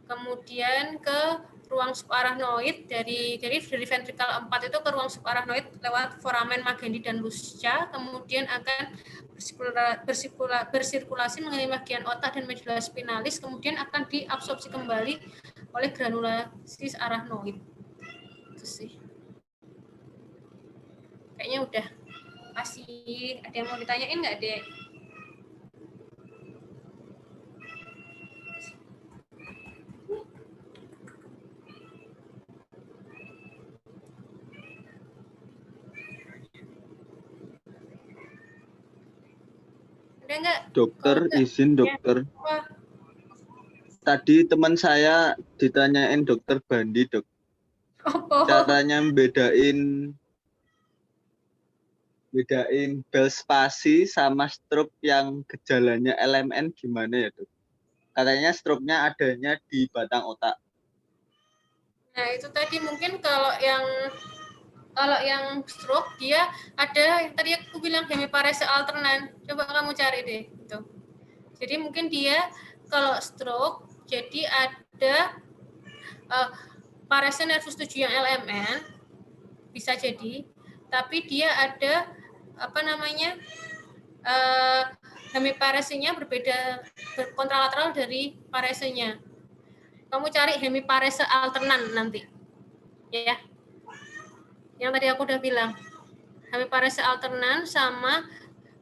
kemudian ke ruang subarachnoid dari ventricle 4 itu ke ruang subarachnoid lewat foramen Magendie dan Luschia, kemudian akan bersirkulasi mengenai bagian otak dan medulla spinalis, kemudian akan diabsorpsi kembali oleh granulasis arachnoid. Itu sih. Kayaknya udah. Masih ada yang mau ditanyain nggak, Dek? Ada nggak? Dokter, izin dokter. Wah. Tadi teman saya ditanyain dokter Bandi, Dok. Caranya bedain Bell spasi sama stroke yang gejalanya LMN gimana ya, Dok? Katanya stroke-nya adanya di batang otak. Nah, itu tadi mungkin kalau yang stroke dia ada yang tadi aku bilang hemiparese alternan. Coba kamu cari deh itu. Jadi mungkin dia kalau stroke jadi ada parese nervus 7 yang LMN bisa jadi, tapi dia ada hemiparesenya berbeda, kontralateral dari paresenya. Kamu cari hemiparese alternan nanti, ya. Yang tadi aku udah bilang, hemiparese alternan sama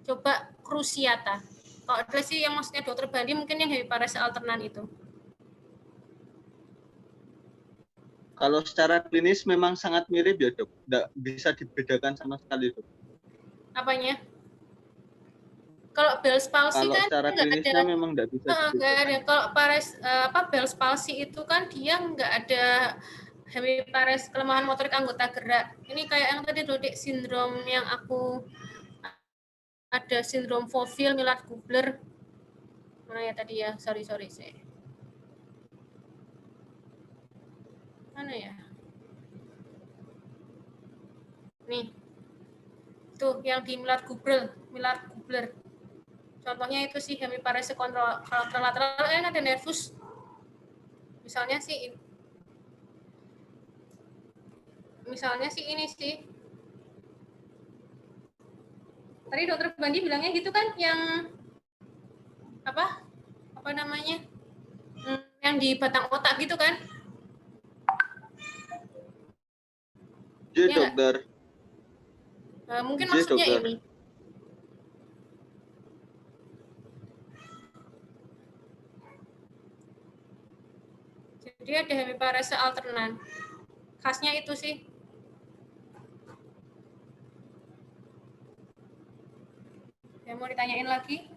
coba cruciata. Kalau ada sih yang maksudnya dokter Bandi mungkin yang hemiparese alternan itu. Kalau secara klinis memang sangat mirip ya, Dok. Nggak bisa dibedakan sama sekali, Dok. Apanya? Kalau Bell's palsy kalau kan secara klinisnya memang nggak bisa nggak ada. Kalau Bell's palsy itu kan dia nggak ada hemipares, kelemahan motorik anggota gerak. Ini kayak yang tadi Dodek sindrom yang aku ada sindrom Fovil, Millard-Gubler. Mana ya tadi ya? Sorry sih. Mana ya? Nih. Tuh yang di Millard-Gubler. Contohnya itu sih hemiparese kontralateral, ada nervus. Misalnya sih ini sih. Tadi dokter Bandi bilangnya gitu kan, yang apa namanya? Yang di batang otak gitu kan? Iya, ya, dokter. Mungkin Iya, maksudnya dokter. ini. Jadi ada hemiparese alternan. Khasnya itu sih. Yang mau ditanyain lagi?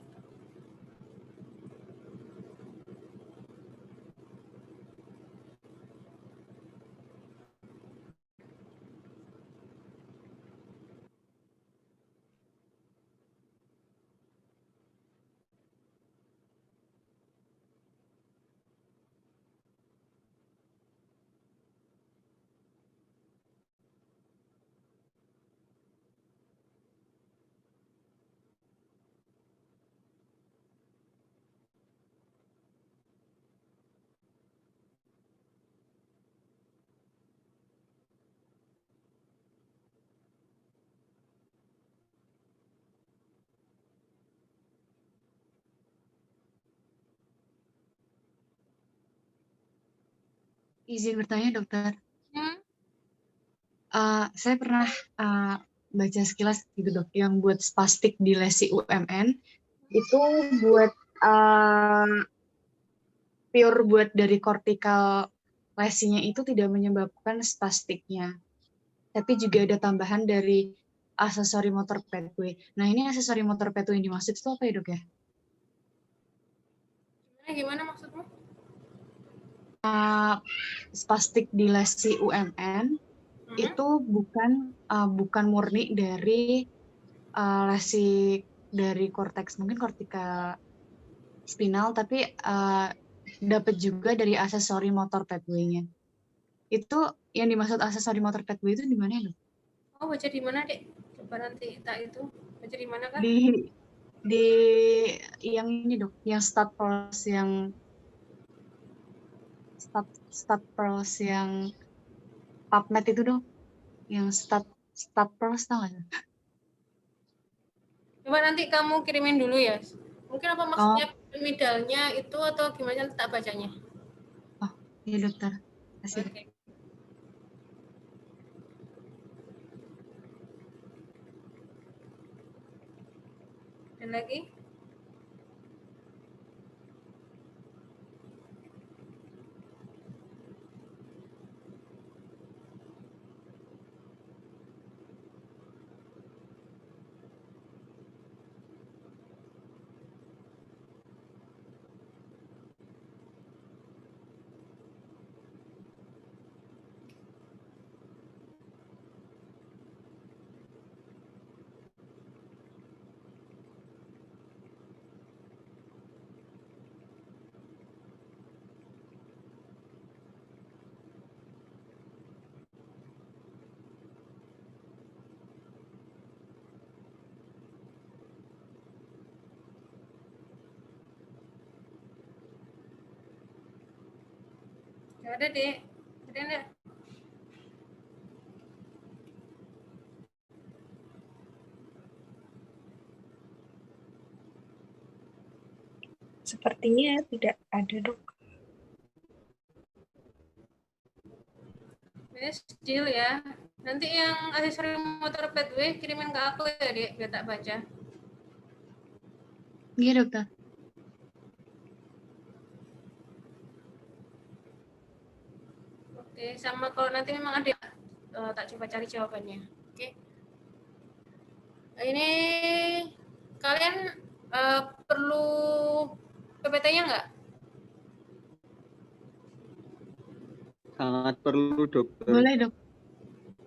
Izin bertanya, dokter. Saya pernah baca sekilas gitu, dok, yang buat spastik di lesi UMN itu buat pure buat dari kortikal lesinya itu tidak menyebabkan spastiknya, tapi juga ada tambahan dari aksesori motor pathway. Nah, ini aksesori motor pathway yang dimaksud itu apa ya, dok ya? Gimana maksudmu? Spastik dilasi UMN itu bukan murni dari lesi dari korteks, mungkin kortika spinal, tapi dapat juga dari aksesori motor pathway-nya. Itu yang dimaksud aksesori motor pathway itu di mana ya, Dok? Oh, baca di mana, Dek? Coba nanti tak itu. Baca di mana kan? Di yang ini, Dok, yang stat pros yang PubMed itu, Dok. Yang stat pros, tau nggak? Coba nanti kamu kirimin dulu ya. Mungkin apa maksudnya piramidalnya itu atau gimana tak bacanya? Oh, iya dokter. Kasih. Oke. Dan lagi? Gak ada, Dek. Ada enggak? Sepertinya tidak ada, Dok. Still ya. Nanti yang aksesori motor pathway kirimin ke aku ya, Dek, biar tak baca. Iya, dokter. Oke, sama kalau nanti memang ada tak coba cari jawabannya. Oke. Ini kalian perlu PPT-nya nggak? Sangat perlu, dokter. Boleh, Dok.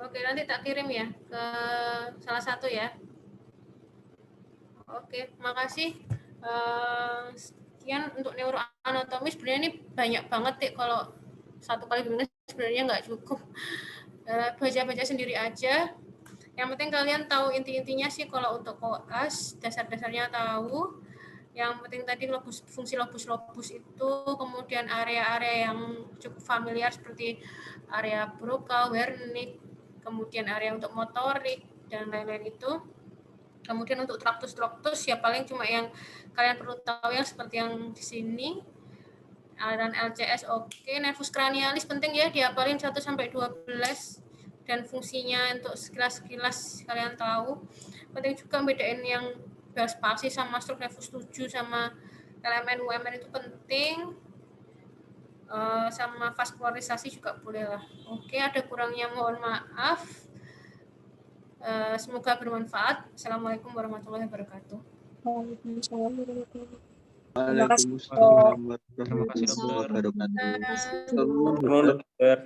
Oke, nanti tak kirim ya ke salah satu ya. Oke, makasih. Sekian untuk neuroanatomi. Sebenarnya ini banyak banget deh, kalau satu kali bimbingan sebenarnya nggak cukup. Baca-baca sendiri aja. Yang penting kalian tahu inti-intinya sih. Kalau untuk koas, dasar-dasarnya tahu. Yang penting tadi fungsi lobus itu, kemudian area-area yang cukup familiar seperti area Broca, Wernicke, kemudian area untuk motorik, dan lain-lain itu. Kemudian untuk traktus ya paling cuma yang kalian perlu tahu yang seperti yang di sini. Aliran LCS oke. Nervus cranialis penting ya, dihafalin 1 sampai 12 dan fungsinya untuk sekilas kalian tahu. Penting juga bedain yang bel spasi sama stroke nervus 7 sama elemen UMN itu penting. Sama vaskularisasi juga boleh lah. Oke, ada kurangnya mohon maaf. Semoga bermanfaat. Assalamualaikum warahmatullahi wabarakatuh. Waalaikumsalam warahmatullahi Waalaikumsalam warahmatullahi wabarakatuh. Terima kasih, dokter. Dokter.